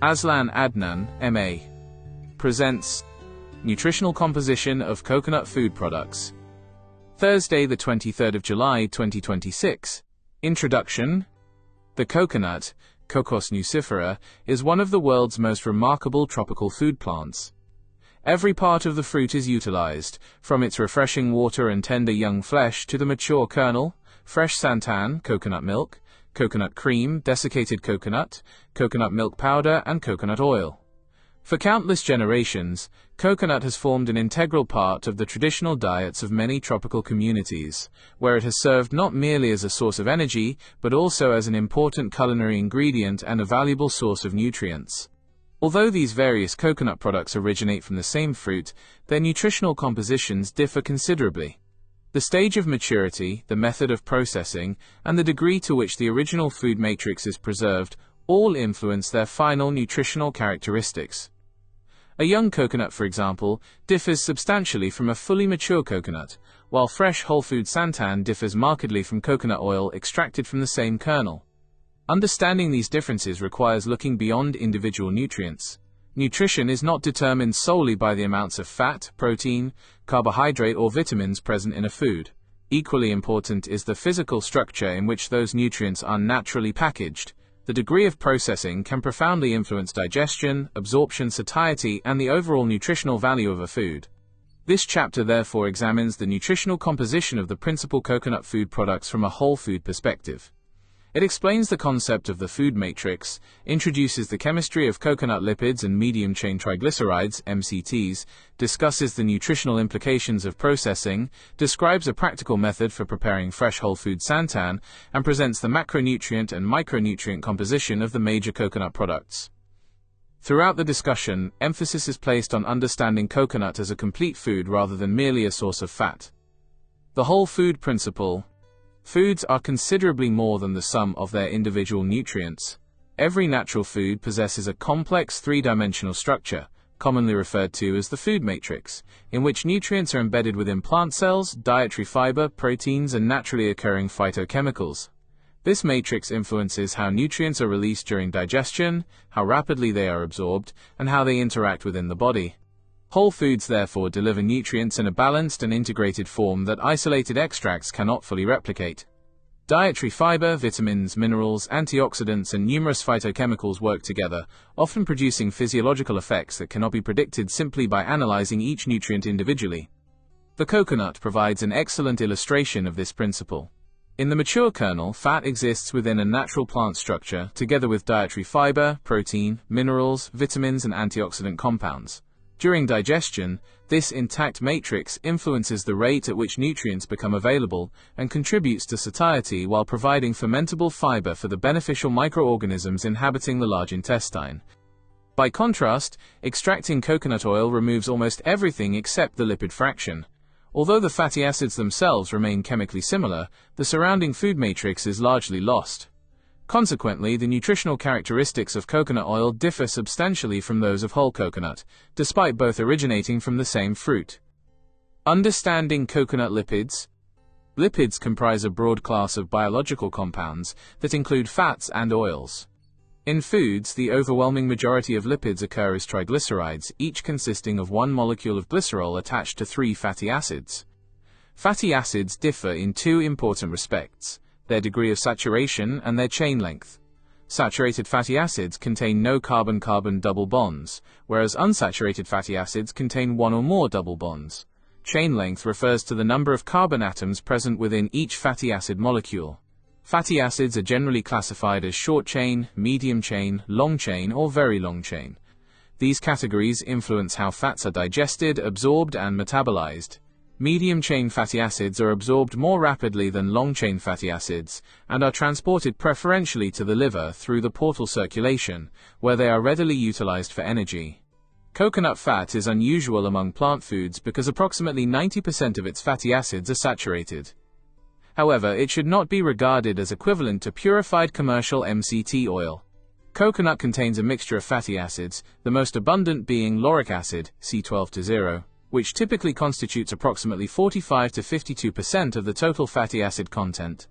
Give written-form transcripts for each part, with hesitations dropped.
Aslan Adnan, M.A. presents Nutritional Composition of Coconut Food Products. Thursday, the 23rd of July, 2026. Introduction. The coconut, Cocos nucifera, is one of the world's most remarkable tropical food plants. Every part of the fruit is utilized, from its refreshing water and tender young flesh to the mature kernel, fresh santan, coconut milk, coconut cream, desiccated coconut, coconut milk powder, and coconut oil. For countless generations, coconut has formed an integral part of the traditional diets of many tropical communities, where it has served not merely as a source of energy, but also as an important culinary ingredient and a valuable source of nutrients. Although these various coconut products originate from the same fruit, their nutritional compositions differ considerably. The stage of maturity, the method of processing, and the degree to which the original food matrix is preserved all influence their final nutritional characteristics. A young coconut, for example, differs substantially from a fully mature coconut, while fresh whole food santan differs markedly from coconut oil extracted from the same kernel. Understanding these differences requires looking beyond individual nutrients. Nutrition is not determined solely by the amounts of fat, protein, carbohydrate, or vitamins present in a food. Equally important is the physical structure in which those nutrients are naturally packaged. The degree of processing can profoundly influence digestion, absorption, satiety, and the overall nutritional value of a food. This chapter therefore examines the nutritional composition of the principal coconut food products from a whole food perspective. It explains the concept of the food matrix, introduces the chemistry of coconut lipids and medium-chain triglycerides, MCTs, discusses the nutritional implications of processing, describes a practical method for preparing fresh whole food santan, and presents the macronutrient and micronutrient composition of the major coconut products. Throughout the discussion, emphasis is placed on understanding coconut as a complete food rather than merely a source of fat. The whole food principle. Foods are considerably more than the sum of their individual nutrients. Every natural food possesses a complex three-dimensional structure, commonly referred to as the food matrix, in which nutrients are embedded within plant cells, dietary fiber, proteins, and naturally occurring phytochemicals. This matrix influences how nutrients are released during digestion, how rapidly they are absorbed, and how they interact within the body. Whole foods therefore deliver nutrients in a balanced and integrated form that isolated extracts cannot fully replicate. Dietary fiber, vitamins, minerals, antioxidants, and numerous phytochemicals work together, often producing physiological effects that cannot be predicted simply by analyzing each nutrient individually. The coconut provides an excellent illustration of this principle. In the mature kernel, fat exists within a natural plant structure, together with dietary fiber, protein, minerals, vitamins, and antioxidant compounds. During digestion, this intact matrix influences the rate at which nutrients become available and contributes to satiety while providing fermentable fiber for the beneficial microorganisms inhabiting the large intestine. By contrast, extracting coconut oil removes almost everything except the lipid fraction. Although the fatty acids themselves remain chemically similar, the surrounding food matrix is largely lost. Consequently, the nutritional characteristics of coconut oil differ substantially from those of whole coconut, despite both originating from the same fruit. Understanding coconut lipids. Lipids comprise a broad class of biological compounds that include fats and oils. In foods, the overwhelming majority of lipids occur as triglycerides, each consisting of one molecule of glycerol attached to three fatty acids. Fatty acids differ in two important respects: their degree of saturation and their chain length. Saturated fatty acids contain no carbon-carbon double bonds, whereas unsaturated fatty acids contain one or more double bonds. Chain length refers to the number of carbon atoms present within each fatty acid molecule. Fatty acids are generally classified as short chain, medium chain, long chain, or very long chain. These categories influence how fats are digested, absorbed, and metabolized. Medium-chain fatty acids are absorbed more rapidly than long-chain fatty acids, and are transported preferentially to the liver through the portal circulation, where they are readily utilized for energy. Coconut fat is unusual among plant foods because approximately 90% of its fatty acids are saturated. However, it should not be regarded as equivalent to purified commercial MCT oil. Coconut contains a mixture of fatty acids, the most abundant being lauric acid, C12-0. Which typically constitutes approximately 45 to 52% of the total fatty acid content.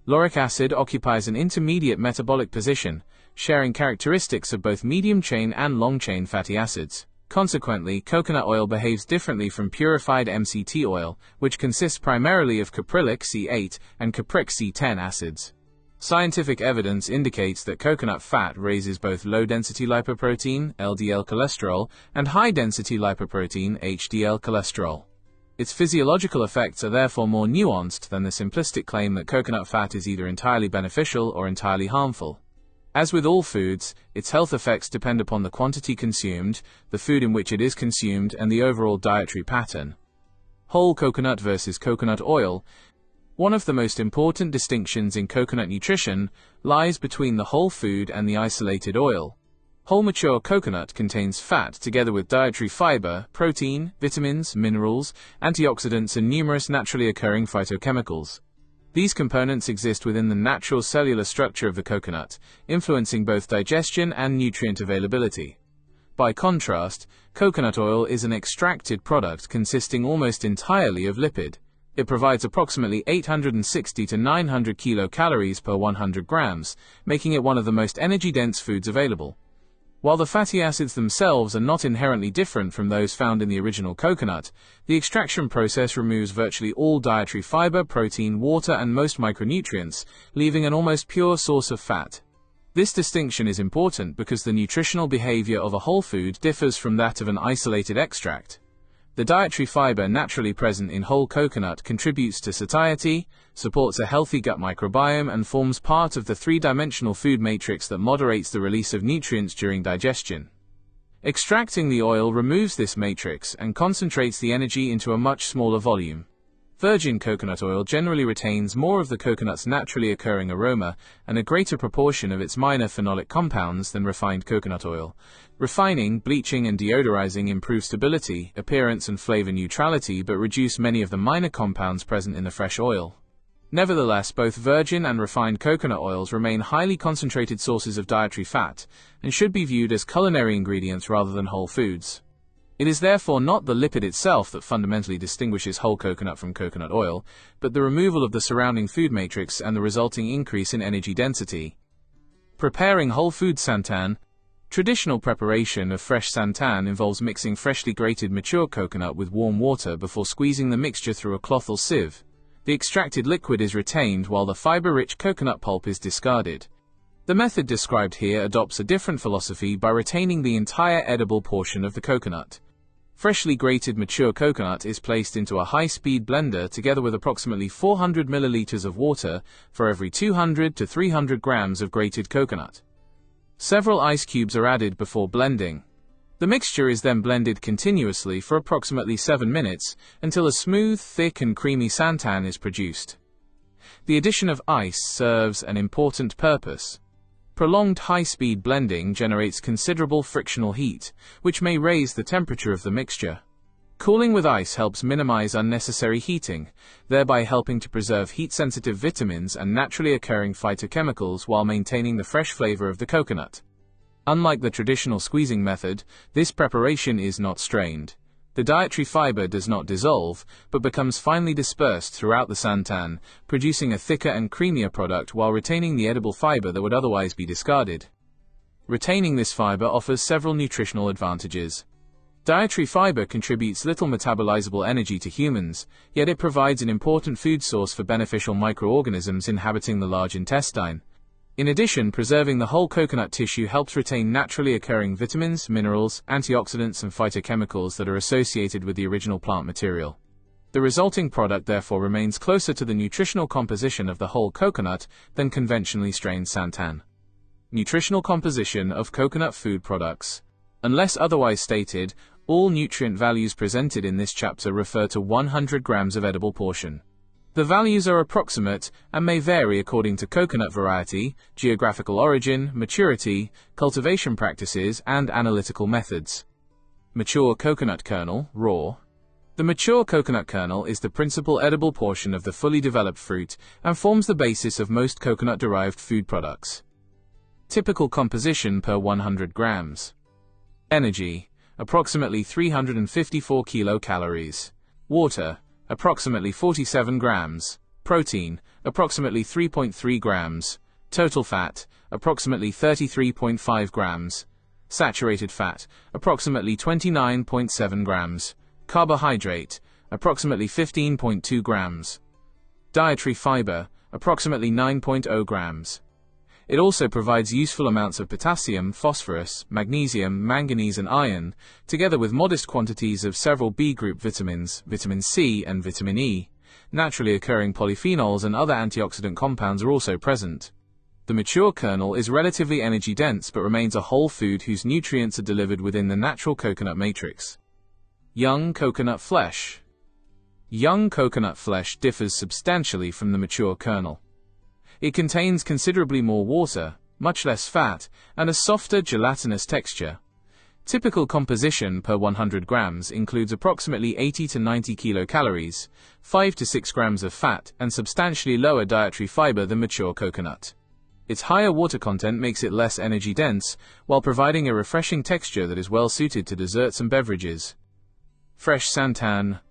Lauric acid occupies an intermediate metabolic position, sharing characteristics of both medium-chain and long-chain fatty acids. Consequently, coconut oil behaves differently from purified MCT oil, which consists primarily of caprylic C8 and capric C10 acids. Scientific evidence indicates that coconut fat raises both low-density lipoprotein, LDL cholesterol, and high-density lipoprotein, HDL cholesterol. Its physiological effects are therefore more nuanced than the simplistic claim that coconut fat is either entirely beneficial or entirely harmful. As with all foods, its health effects depend upon the quantity consumed, the food in which it is consumed, and the overall dietary pattern. Whole coconut versus coconut oil. One of the most important distinctions in coconut nutrition lies between the whole food and the isolated oil. Whole mature coconut contains fat together with dietary fiber, protein, vitamins, minerals, antioxidants, and numerous naturally occurring phytochemicals. These components exist within the natural cellular structure of the coconut, influencing both digestion and nutrient availability. By contrast, coconut oil is an extracted product consisting almost entirely of lipid. It provides approximately 860 to 900 kilocalories per 100 grams, making it one of the most energy-dense foods available. While the fatty acids themselves are not inherently different from those found in the original coconut, the extraction process removes virtually all dietary fiber, protein, water, and most micronutrients, leaving an almost pure source of fat. This distinction is important because the nutritional behavior of a whole food differs from that of an isolated extract. The dietary fiber naturally present in whole coconut contributes to satiety, supports a healthy gut microbiome, and forms part of the three-dimensional food matrix that moderates the release of nutrients during digestion. Extracting the oil removes this matrix and concentrates the energy into a much smaller volume. Virgin coconut oil generally retains more of the coconut's naturally occurring aroma and a greater proportion of its minor phenolic compounds than refined coconut oil. Refining, bleaching, and deodorizing improve stability, appearance, and flavor neutrality but reduce many of the minor compounds present in the fresh oil. Nevertheless, both virgin and refined coconut oils remain highly concentrated sources of dietary fat and should be viewed as culinary ingredients rather than whole foods. It is therefore not the lipid itself that fundamentally distinguishes whole coconut from coconut oil, but the removal of the surrounding food matrix and the resulting increase in energy density. Preparing whole food santan. Traditional preparation of fresh santan involves mixing freshly grated mature coconut with warm water before squeezing the mixture through a cloth or sieve. The extracted liquid is retained while the fiber-rich coconut pulp is discarded. The method described here adopts a different philosophy by retaining the entire edible portion of the coconut. Freshly grated mature coconut is placed into a high-speed blender together with approximately 400 milliliters of water for every 200 to 300 grams of grated coconut. Several ice cubes are added before blending. The mixture is then blended continuously for approximately 7 minutes until a smooth, thick, and creamy santan is produced. The addition of ice serves an important purpose. Prolonged high-speed blending generates considerable frictional heat, which may raise the temperature of the mixture. Cooling with ice helps minimize unnecessary heating, thereby helping to preserve heat-sensitive vitamins and naturally occurring phytochemicals while maintaining the fresh flavor of the coconut. Unlike the traditional squeezing method, this preparation is not strained. The dietary fiber does not dissolve, but becomes finely dispersed throughout the santan, producing a thicker and creamier product while retaining the edible fiber that would otherwise be discarded. Retaining this fiber offers several nutritional advantages. Dietary fiber contributes little metabolizable energy to humans, yet it provides an important food source for beneficial microorganisms inhabiting the large intestine. In addition, preserving the whole coconut tissue helps retain naturally occurring vitamins, minerals, antioxidants, and phytochemicals that are associated with the original plant material. The resulting product therefore remains closer to the nutritional composition of the whole coconut than conventionally strained santan. Nutritional composition of coconut food products. Unless otherwise stated, all nutrient values presented in this chapter refer to 100 grams of edible portion. The values are approximate and may vary according to coconut variety, geographical origin, maturity, cultivation practices, and analytical methods. Mature coconut kernel, raw. The mature coconut kernel is the principal edible portion of the fully developed fruit and forms the basis of most coconut-derived food products. Typical composition per 100 grams. Energy, approximately 354 kilocalories. Water, approximately 47 grams. Protein, approximately 3.3 grams. Total fat, approximately 33.5 grams. Saturated fat, approximately 29.7 grams. Carbohydrate, approximately 15.2 grams. Dietary fiber, approximately 9.0 grams. It also provides useful amounts of potassium, phosphorus, magnesium, manganese and iron, together with modest quantities of several B-group vitamins, vitamin C and vitamin E. Naturally occurring polyphenols and other antioxidant compounds are also present. The mature kernel is relatively energy-dense but remains a whole food whose nutrients are delivered within the natural coconut matrix. Young coconut flesh. Young coconut flesh differs substantially from the mature kernel. It contains considerably more water, much less fat, and a softer gelatinous texture. Typical composition per 100 grams includes approximately 80 to 90 kilocalories, 5 to 6 grams of fat, and substantially lower dietary fiber than mature coconut. Its higher water content makes it less energy-dense, while providing a refreshing texture that is well suited to desserts and beverages. Fresh santan.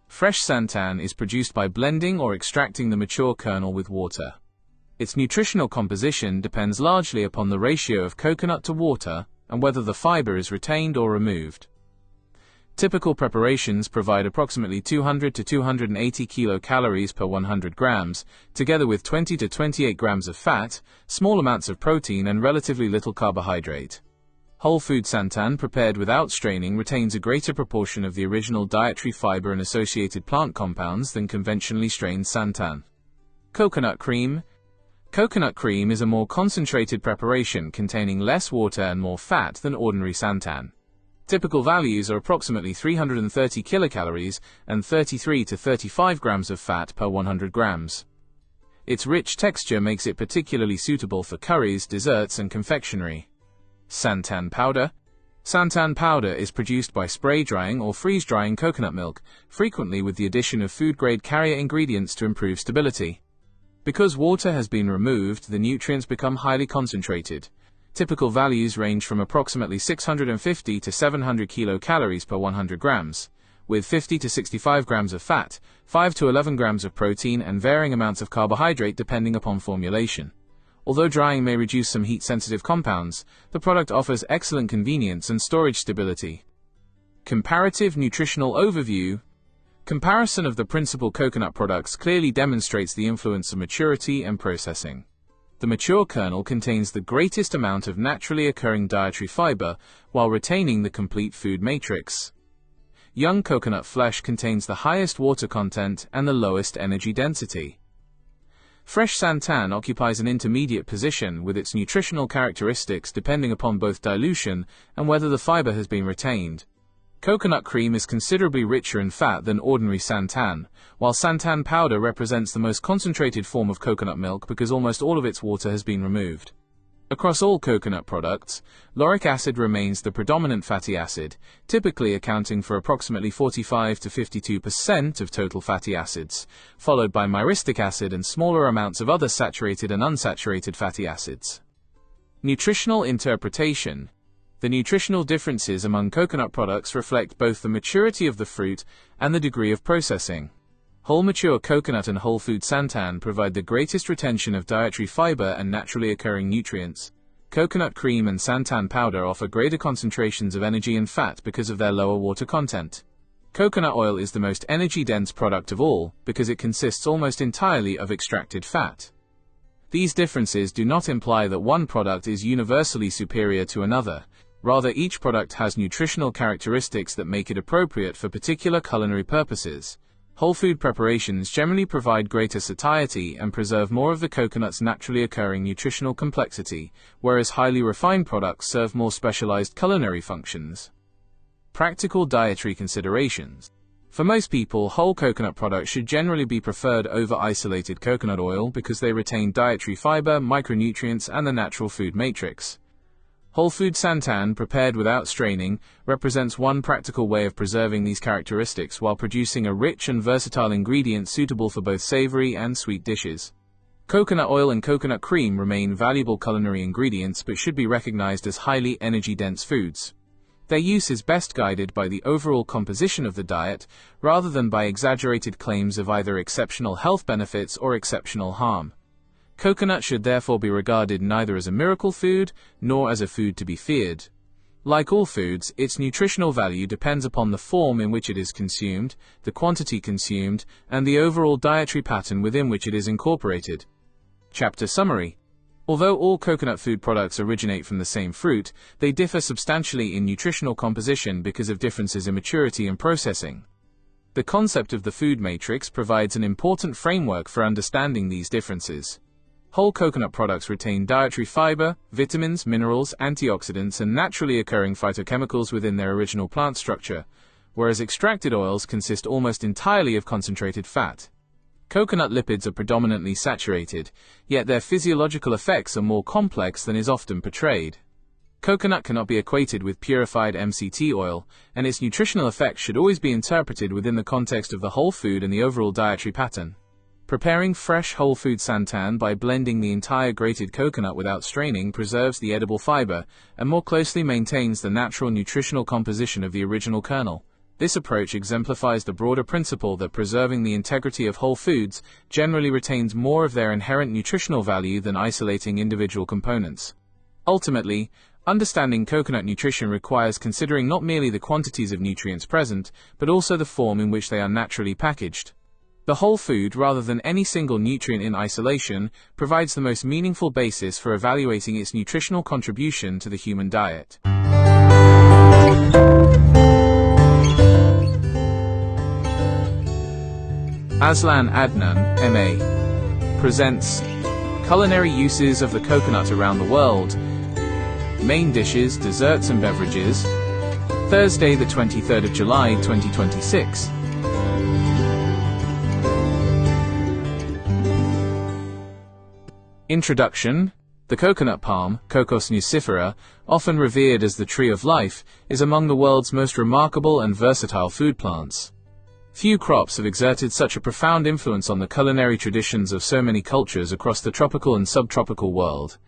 Fresh santan is produced by blending or extracting the mature kernel with water. Its nutritional composition depends largely upon the ratio of coconut to water and whether the fiber is retained or removed. Typical preparations provide approximately 200 to 280 kilocalories per 100 grams, together with 20 to 28 grams of fat, small amounts of protein and relatively little carbohydrate. Whole food santan prepared without straining retains a greater proportion of the original dietary fiber and associated plant compounds than conventionally strained santan. Coconut cream. Coconut cream is a more concentrated preparation containing less water and more fat than ordinary santan. Typical values are approximately 330 kilocalories and 33 to 35 grams of fat per 100 grams. Its rich texture makes it particularly suitable for curries, desserts, and confectionery. Santan powder. Santan powder is produced by spray drying or freeze drying coconut milk, frequently with the addition of food-grade carrier ingredients to improve stability. Because water has been removed, the nutrients become highly concentrated. Typical values range from approximately 650 to 700 kilocalories per 100 grams, with 50 to 65 grams of fat, 5 to 11 grams of protein, and varying amounts of carbohydrate depending upon formulation. Although drying may reduce some heat-sensitive compounds, the product offers excellent convenience and storage stability. Comparative nutritional overview. Comparison of the principal coconut products clearly demonstrates the influence of maturity and processing. The mature kernel contains the greatest amount of naturally occurring dietary fiber while retaining the complete food matrix. Young coconut flesh contains the highest water content and the lowest energy density. Fresh santan occupies an intermediate position with its nutritional characteristics depending upon both dilution and whether the fiber has been retained. Coconut cream is considerably richer in fat than ordinary santan, while santan powder represents the most concentrated form of coconut milk because almost all of its water has been removed. Across all coconut products, lauric acid remains the predominant fatty acid, typically accounting for approximately 45 to 52% of total fatty acids, followed by myristic acid and smaller amounts of other saturated and unsaturated fatty acids. Nutritional interpretation. The nutritional differences among coconut products reflect both the maturity of the fruit and the degree of processing. Whole mature coconut and whole food santan provide the greatest retention of dietary fiber and naturally occurring nutrients. Coconut cream and santan powder offer greater concentrations of energy and fat because of their lower water content. Coconut oil is the most energy-dense product of all because it consists almost entirely of extracted fat. These differences do not imply that one product is universally superior to another. Rather, each product has nutritional characteristics that make it appropriate for particular culinary purposes. Whole food preparations generally provide greater satiety and preserve more of the coconut's naturally occurring nutritional complexity, whereas highly refined products serve more specialized culinary functions. Practical dietary considerations. For most people, whole coconut products should generally be preferred over isolated coconut oil because they retain dietary fiber, micronutrients, and the natural food matrix. Whole food santan, prepared without straining, represents one practical way of preserving these characteristics while producing a rich and versatile ingredient suitable for both savory and sweet dishes. Coconut oil and coconut cream remain valuable culinary ingredients but should be recognized as highly energy-dense foods. Their use is best guided by the overall composition of the diet rather than by exaggerated claims of either exceptional health benefits or exceptional harm. Coconut should therefore be regarded neither as a miracle food nor as a food to be feared. Like all foods, its nutritional value depends upon the form in which it is consumed, the quantity consumed, and the overall dietary pattern within which it is incorporated. Chapter Summary. Although all coconut food products originate from the same fruit, they differ substantially in nutritional composition because of differences in maturity and processing. The concept of the food matrix provides an important framework for understanding these differences. Whole coconut products retain dietary fiber, vitamins, minerals, antioxidants, and naturally occurring phytochemicals within their original plant structure, whereas extracted oils consist almost entirely of concentrated fat. Coconut lipids are predominantly saturated, yet their physiological effects are more complex than is often portrayed. Coconut cannot be equated with purified MCT oil, and its nutritional effects should always be interpreted within the context of the whole food and the overall dietary pattern. Preparing fresh whole food santan by blending the entire grated coconut without straining preserves the edible fiber and more closely maintains the natural nutritional composition of the original kernel. This approach exemplifies the broader principle that preserving the integrity of whole foods generally retains more of their inherent nutritional value than isolating individual components. Ultimately, understanding coconut nutrition requires considering not merely the quantities of nutrients present, but also the form in which they are naturally packaged. The whole food, rather than any single nutrient in isolation, provides the most meaningful basis for evaluating its nutritional contribution to the human diet. Aslan Adnan, M.A., presents Culinary Uses of the Coconut Around the World, Main Dishes, Desserts and Beverages, Thursday the 23rd of July 2026. Introduction. The coconut palm, Cocos nucifera, often revered as the tree of life, is among the world's most remarkable and versatile food plants. Few crops have exerted such a profound influence on the culinary traditions of so many cultures across the tropical and subtropical world.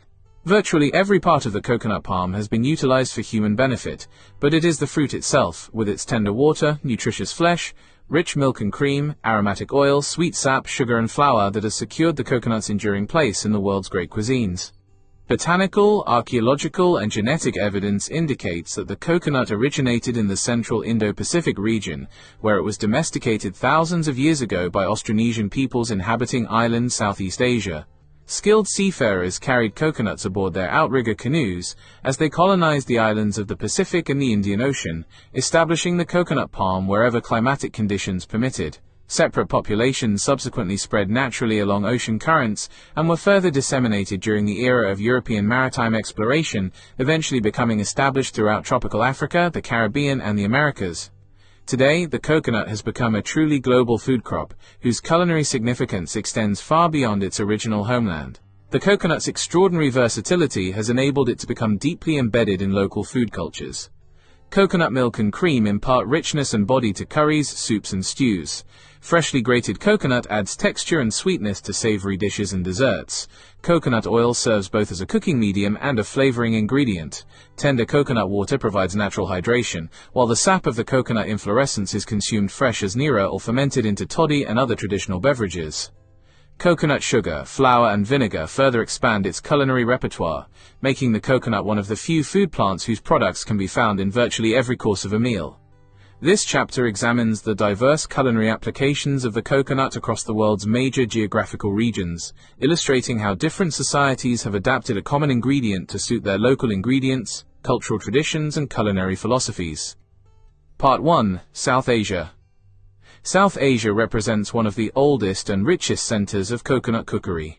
Virtually every part of the coconut palm has been utilized for human benefit, but it is the fruit itself, with its tender water, nutritious flesh, rich milk and cream, aromatic oil, sweet sap, sugar and flour that has secured the coconut's enduring place in the world's great cuisines. Botanical, archaeological and genetic evidence indicates that the coconut originated in the central Indo-Pacific region, where it was domesticated thousands of years ago by Austronesian peoples inhabiting island Southeast Asia. Skilled seafarers carried coconuts aboard their outrigger canoes as they colonized the islands of the Pacific and the Indian Ocean, establishing the coconut palm wherever climatic conditions permitted. Separate populations subsequently spread naturally along ocean currents and were further disseminated during the era of European maritime exploration, eventually becoming established throughout tropical Africa, the Caribbean and the Americas. Today, the coconut has become a truly global food crop, whose culinary significance extends far beyond its original homeland. The coconut's extraordinary versatility has enabled it to become deeply embedded in local food cultures. Coconut milk and cream impart richness and body to curries, soups and stews. Freshly grated coconut adds texture and sweetness to savory dishes and desserts. Coconut oil serves both as a cooking medium and a flavoring ingredient. Tender coconut water provides natural hydration, while the sap of the coconut inflorescence is consumed fresh as nira or fermented into toddy and other traditional beverages. Coconut sugar, flour and vinegar further expand its culinary repertoire, making the coconut one of the few food plants whose products can be found in virtually every course of a meal. This chapter examines the diverse culinary applications of the coconut across the world's major geographical regions, illustrating how different societies have adapted a common ingredient to suit their local ingredients, cultural traditions and culinary philosophies. Part 1. South Asia. South Asia represents one of the oldest and richest centers of coconut cookery.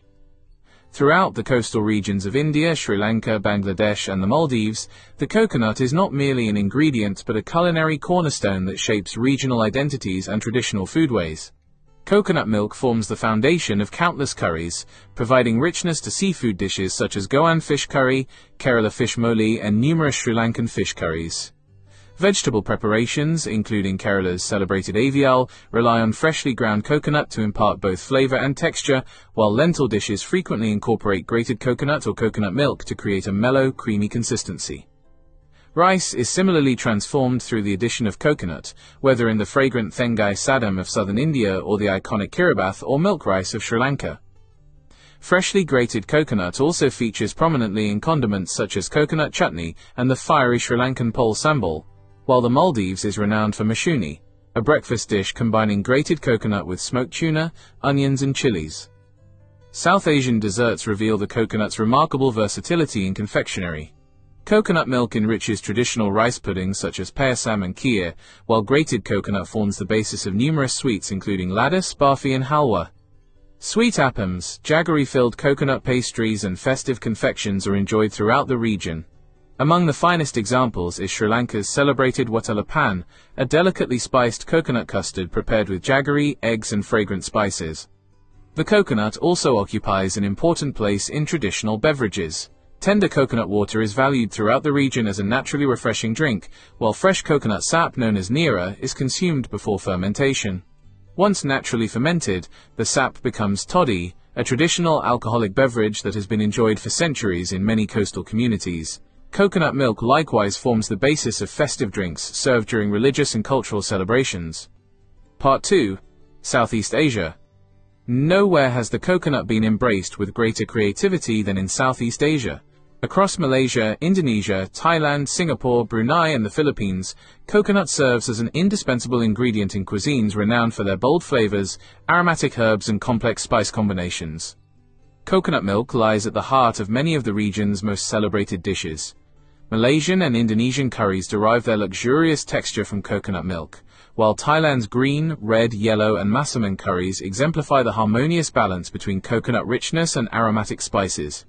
Throughout the coastal regions of India, Sri Lanka, Bangladesh and the Maldives, the coconut is not merely an ingredient but a culinary cornerstone that shapes regional identities and traditional foodways. Coconut milk forms the foundation of countless curries, providing richness to seafood dishes such as Goan fish curry, Kerala fish moli and numerous Sri Lankan fish curries. Vegetable preparations, including Kerala's celebrated avial, rely on freshly ground coconut to impart both flavor and texture, while lentil dishes frequently incorporate grated coconut or coconut milk to create a mellow, creamy consistency. Rice is similarly transformed through the addition of coconut, whether in the fragrant Thengai sadam of southern India or the iconic Kiribath or milk rice of Sri Lanka. Freshly grated coconut also features prominently in condiments such as coconut chutney and the fiery Sri Lankan pol sambal, while the Maldives is renowned for mashuni, a breakfast dish combining grated coconut with smoked tuna, onions and chilies. South Asian desserts reveal the coconut's remarkable versatility in confectionery. Coconut milk enriches traditional rice puddings such as payasam and kheer, while grated coconut forms the basis of numerous sweets including ladis, barfi and halwa. Sweet appams, jaggery-filled coconut pastries and festive confections are enjoyed throughout the region. Among the finest examples is Sri Lanka's celebrated watalapan, a delicately spiced coconut custard prepared with jaggery, eggs and fragrant spices. The coconut also occupies an important place in traditional beverages. Tender coconut water is valued throughout the region as a naturally refreshing drink, while fresh coconut sap known as nira is consumed before fermentation. Once naturally fermented, the sap becomes toddy, a traditional alcoholic beverage that has been enjoyed for centuries in many coastal communities. Coconut milk likewise forms the basis of festive drinks served during religious and cultural celebrations. Part 2. Southeast Asia. Nowhere has the coconut been embraced with greater creativity than in Southeast Asia. Across Malaysia, Indonesia, Thailand, Singapore, Brunei and the Philippines, coconut serves as an indispensable ingredient in cuisines renowned for their bold flavors, aromatic herbs and complex spice combinations. Coconut milk lies at the heart of many of the region's most celebrated dishes. Malaysian and Indonesian curries derive their luxurious texture from coconut milk, while Thailand's green, red, yellow and massaman curries exemplify the harmonious balance between coconut richness and aromatic spices.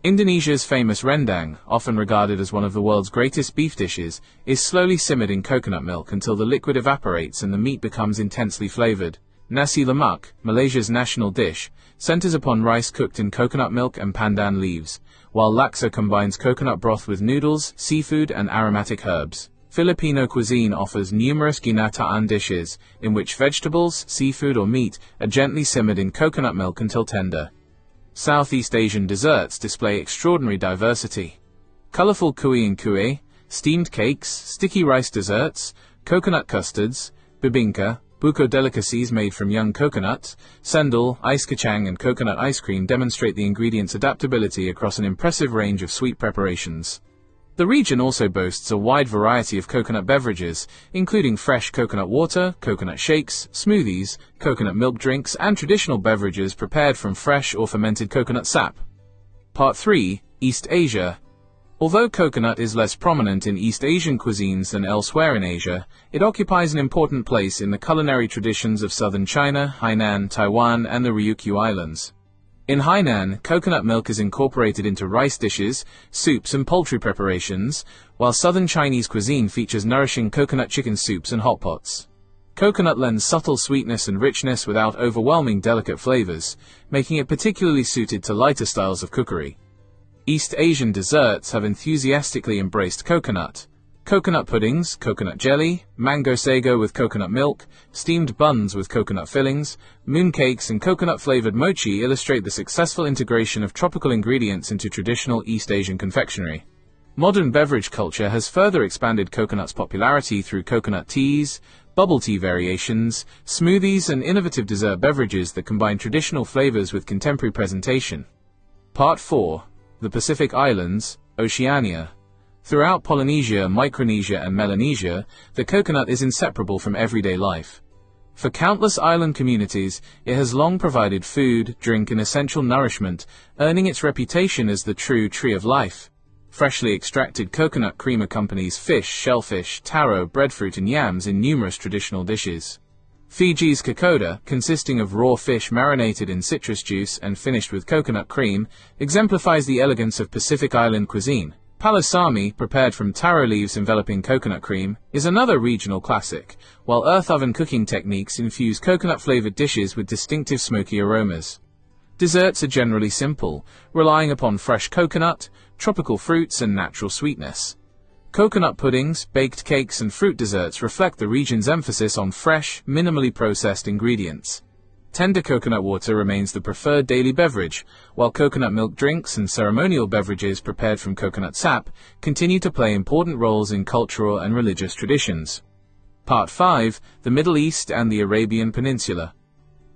Indonesia's famous rendang, often regarded as one of the world's greatest beef dishes, is slowly simmered in coconut milk until the liquid evaporates and the meat becomes intensely flavored. Nasi lemak, Malaysia's national dish, centers upon rice cooked in coconut milk and pandan leaves, while laksa combines coconut broth with noodles, seafood and aromatic herbs. Filipino cuisine offers numerous ginataan dishes, in which vegetables, seafood or meat are gently simmered in coconut milk until tender. Southeast Asian desserts display extraordinary diversity. Colorful kui and kue, steamed cakes, sticky rice desserts, coconut custards, bibingka, buko delicacies made from young coconut, sendal, ice kacang and coconut ice cream demonstrate the ingredients' adaptability across an impressive range of sweet preparations. The region also boasts a wide variety of coconut beverages, including fresh coconut water, coconut shakes, smoothies, coconut milk drinks, and traditional beverages prepared from fresh or fermented coconut sap. Part 3. East Asia. Although coconut is less prominent in East Asian cuisines than elsewhere in Asia, it occupies an important place in the culinary traditions of southern China, Hainan, Taiwan, and the Ryukyu Islands. In Hainan, coconut milk is incorporated into rice dishes, soups and poultry preparations, while southern Chinese cuisine features nourishing coconut chicken soups and hot pots. Coconut lends subtle sweetness and richness without overwhelming delicate flavors, making it particularly suited to lighter styles of cookery. East Asian desserts have enthusiastically embraced coconut. Coconut puddings, coconut jelly, mango sago with coconut milk, steamed buns with coconut fillings, mooncakes and coconut-flavored mochi illustrate the successful integration of tropical ingredients into traditional East Asian confectionery. Modern beverage culture has further expanded coconut's popularity through coconut teas, bubble tea variations, smoothies and innovative dessert beverages that combine traditional flavors with contemporary presentation. Part 4. The Pacific Islands, Oceania. Throughout Polynesia, Micronesia and Melanesia, the coconut is inseparable from everyday life. For countless island communities, it has long provided food, drink and essential nourishment, earning its reputation as the true tree of life. Freshly extracted coconut cream accompanies fish, shellfish, taro, breadfruit and yams in numerous traditional dishes. Fiji's kokoda, consisting of raw fish marinated in citrus juice and finished with coconut cream, exemplifies the elegance of Pacific Island cuisine. Palasami, prepared from taro leaves enveloping coconut cream, is another regional classic, while earth oven cooking techniques infuse coconut-flavored dishes with distinctive smoky aromas. Desserts are generally simple, relying upon fresh coconut, tropical fruits and natural sweetness. Coconut puddings, baked cakes and fruit desserts reflect the region's emphasis on fresh, minimally processed ingredients. Tender coconut water remains the preferred daily beverage, while coconut milk drinks and ceremonial beverages prepared from coconut sap continue to play important roles in cultural and religious traditions. Part 5. The Middle East and the Arabian Peninsula.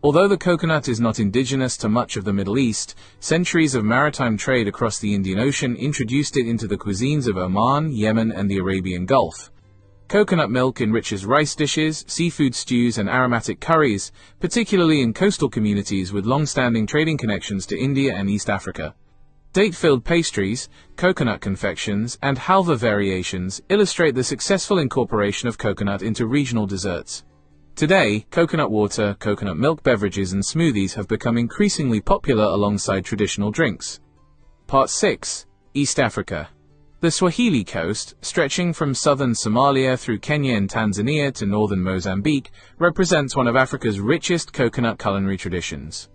Although the coconut is not indigenous to much of the Middle East, centuries of maritime trade across the Indian Ocean introduced it into the cuisines of Oman, Yemen, and the Arabian Gulf. Coconut milk enriches rice dishes, seafood stews, and aromatic curries, particularly in coastal communities with long-standing trading connections to India and East Africa. Date-filled pastries, coconut confections, and halva variations illustrate the successful incorporation of coconut into regional desserts. Today, coconut water, coconut milk beverages, and smoothies have become increasingly popular alongside traditional drinks. Part 6. East Africa. The Swahili coast, stretching from southern Somalia through Kenya and Tanzania to northern Mozambique, represents one of Africa's richest coconut culinary traditions.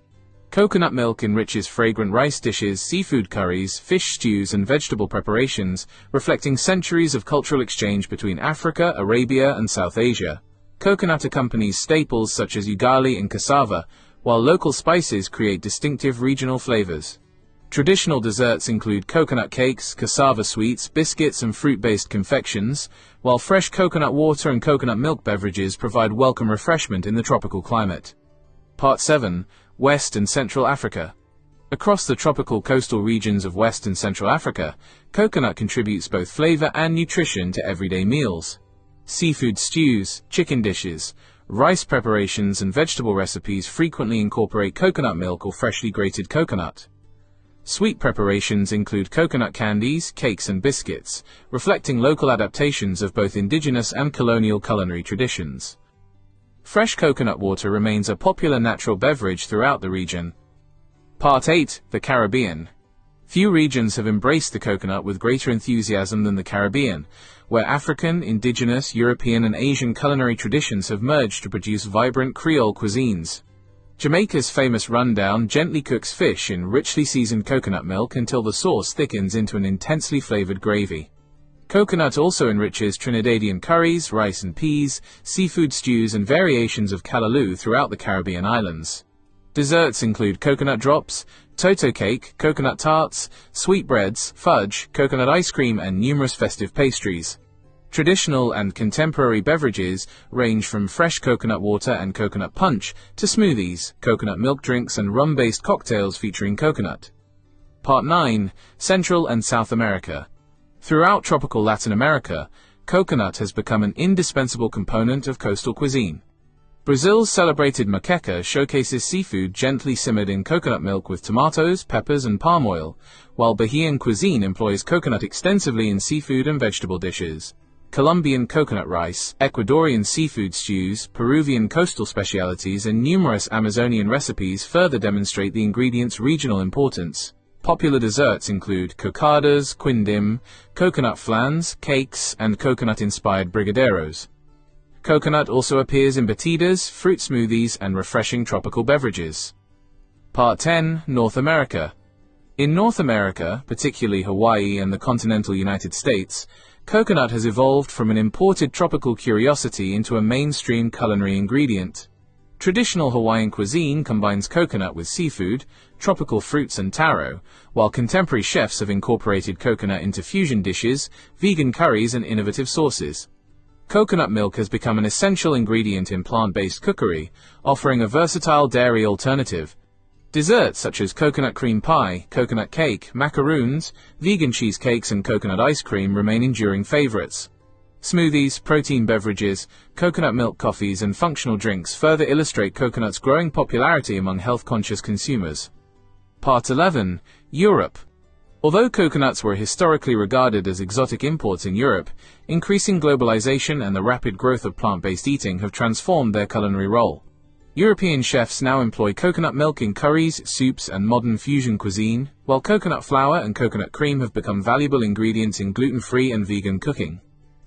Coconut milk enriches fragrant rice dishes, seafood curries, fish stews, and vegetable preparations, reflecting centuries of cultural exchange between Africa, Arabia, and South Asia. Coconut accompanies staples such as ugali and cassava, while local spices create distinctive regional flavors. Traditional desserts include coconut cakes, cassava sweets, biscuits, and fruit-based confections, while fresh coconut water and coconut milk beverages provide welcome refreshment in the tropical climate. Part 7. West and Central Africa. Across the tropical coastal regions of West and Central Africa, coconut contributes both flavor and nutrition to everyday meals. Seafood stews, chicken dishes, rice preparations, and vegetable recipes frequently incorporate coconut milk or freshly grated coconut. Sweet preparations include coconut candies, cakes, and biscuits, reflecting local adaptations of both indigenous and colonial culinary traditions. Fresh coconut water remains a popular natural beverage throughout the region. Part 8. The Caribbean. Few regions have embraced the coconut with greater enthusiasm than the Caribbean, where African, indigenous, European, and Asian culinary traditions have merged to produce vibrant Creole cuisines. Jamaica's famous rundown gently cooks fish in richly seasoned coconut milk until the sauce thickens into an intensely flavored gravy. Coconut also enriches Trinidadian curries, rice and peas, seafood stews, and variations of callaloo throughout the Caribbean islands. Desserts include coconut drops, toto cake, coconut tarts, sweetbreads, fudge, coconut ice cream, and numerous festive pastries. Traditional and contemporary beverages range from fresh coconut water and coconut punch to smoothies, coconut milk drinks, and rum-based cocktails featuring coconut. Part 9. Central and South America. Throughout tropical Latin America, coconut has become an indispensable component of coastal cuisine. Brazil's celebrated moqueca showcases seafood gently simmered in coconut milk with tomatoes, peppers, and palm oil, while Bahian cuisine employs coconut extensively in seafood and vegetable dishes. Colombian coconut rice, Ecuadorian seafood stews, Peruvian coastal specialities, and numerous Amazonian recipes further demonstrate the ingredient's regional importance. Popular desserts include cocadas, quindim, coconut flans, cakes, and coconut-inspired brigadeiros. Coconut also appears in batidas, fruit smoothies, and refreshing tropical beverages. Part 10. North America. In North America, particularly Hawaii and the continental United States, coconut has evolved from an imported tropical curiosity into a mainstream culinary ingredient. Traditional Hawaiian cuisine combines coconut with seafood, tropical fruits, and taro, while contemporary chefs have incorporated coconut into fusion dishes, vegan curries, and innovative sauces. Coconut milk has become an essential ingredient in plant-based cookery, offering a versatile dairy alternative. Desserts such as coconut cream pie, coconut cake, macaroons, vegan cheesecakes, and coconut ice cream remain enduring favorites. Smoothies, protein beverages, coconut milk coffees, and functional drinks further illustrate coconut's growing popularity among health-conscious consumers. Part 11. Europe. Although coconuts were historically regarded as exotic imports in Europe, increasing globalization and the rapid growth of plant-based eating have transformed their culinary role. European chefs now employ coconut milk in curries, soups, and modern fusion cuisine, while coconut flour and coconut cream have become valuable ingredients in gluten-free and vegan cooking.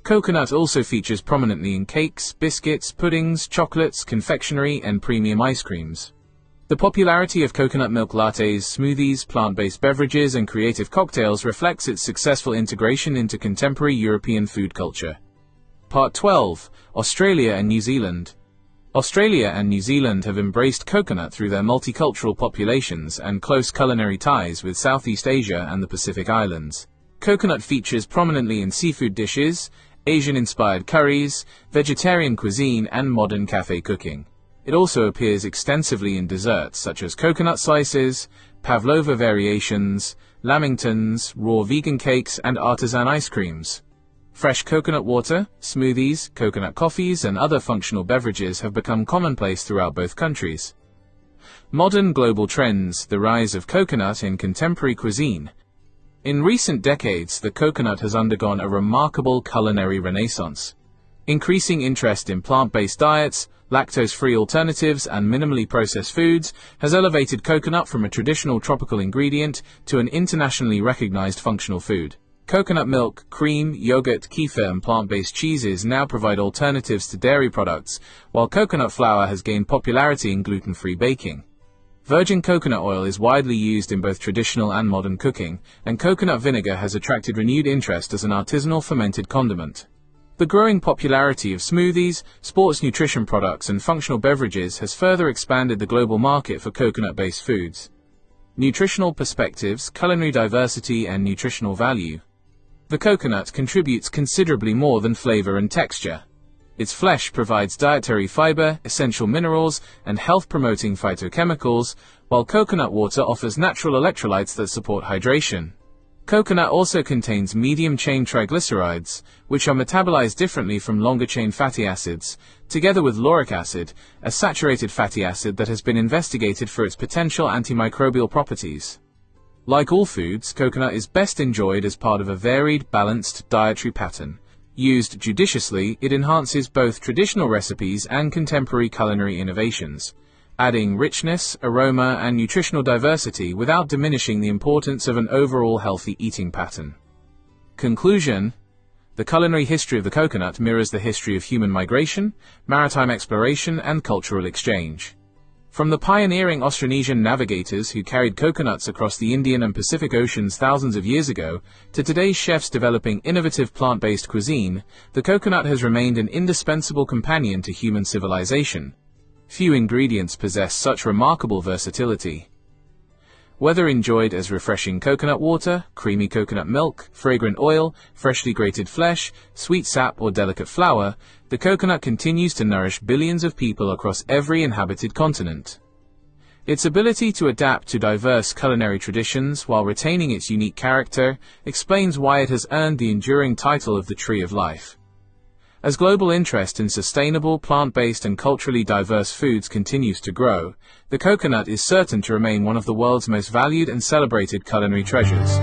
Coconut also features prominently in cakes, biscuits, puddings, chocolates, confectionery, and premium ice creams. The popularity of coconut milk lattes, smoothies, plant-based beverages, and creative cocktails reflects its successful integration into contemporary European food culture. Part 12. Australia and New Zealand. Australia and New Zealand have embraced coconut through their multicultural populations and close culinary ties with Southeast Asia and the Pacific Islands. Coconut features prominently in seafood dishes, Asian-inspired curries, vegetarian cuisine, and modern cafe cooking. It also appears extensively in desserts such as coconut slices, pavlova variations, lamingtons, raw vegan cakes, and artisan ice creams. Fresh coconut water, smoothies, coconut coffees, and other functional beverages have become commonplace throughout both countries. Modern global trends: the rise of coconut in contemporary cuisine. In recent decades, the coconut has undergone a remarkable culinary renaissance. Increasing interest in plant-based diets, lactose-free alternatives, and minimally processed foods has elevated coconut from a traditional tropical ingredient to an internationally recognized functional food. Coconut milk, cream, yogurt, kefir, and plant-based cheeses now provide alternatives to dairy products, while coconut flour has gained popularity in gluten-free baking. Virgin coconut oil is widely used in both traditional and modern cooking, and coconut vinegar has attracted renewed interest as an artisanal fermented condiment. The growing popularity of smoothies, sports nutrition products, and functional beverages has further expanded the global market for coconut-based foods. Nutritional perspectives, culinary diversity, and nutritional value. The coconut contributes considerably more than flavor and texture. Its flesh provides dietary fiber, essential minerals, and health-promoting phytochemicals, while coconut water offers natural electrolytes that support hydration. Coconut also contains medium-chain triglycerides, which are metabolized differently from longer-chain fatty acids, together with lauric acid, a saturated fatty acid that has been investigated for its potential antimicrobial properties. Like all foods, coconut is best enjoyed as part of a varied, balanced dietary pattern. Used judiciously, it enhances both traditional recipes and contemporary culinary innovations, adding richness, aroma, and nutritional diversity without diminishing the importance of an overall healthy eating pattern. Conclusion: the culinary history of the coconut mirrors the history of human migration, maritime exploration, and cultural exchange. From the pioneering Austronesian navigators who carried coconuts across the Indian and Pacific Oceans thousands of years ago, to today's chefs developing innovative plant-based cuisine, the coconut has remained an indispensable companion to human civilization. Few ingredients possess such remarkable versatility. Whether enjoyed as refreshing coconut water, creamy coconut milk, fragrant oil, freshly grated flesh, sweet sap, or delicate flour, the coconut continues to nourish billions of people across every inhabited continent. Its ability to adapt to diverse culinary traditions while retaining its unique character explains why it has earned the enduring title of the Tree of Life. As global interest in sustainable, plant-based, and culturally diverse foods continues to grow, the coconut is certain to remain one of the world's most valued and celebrated culinary treasures.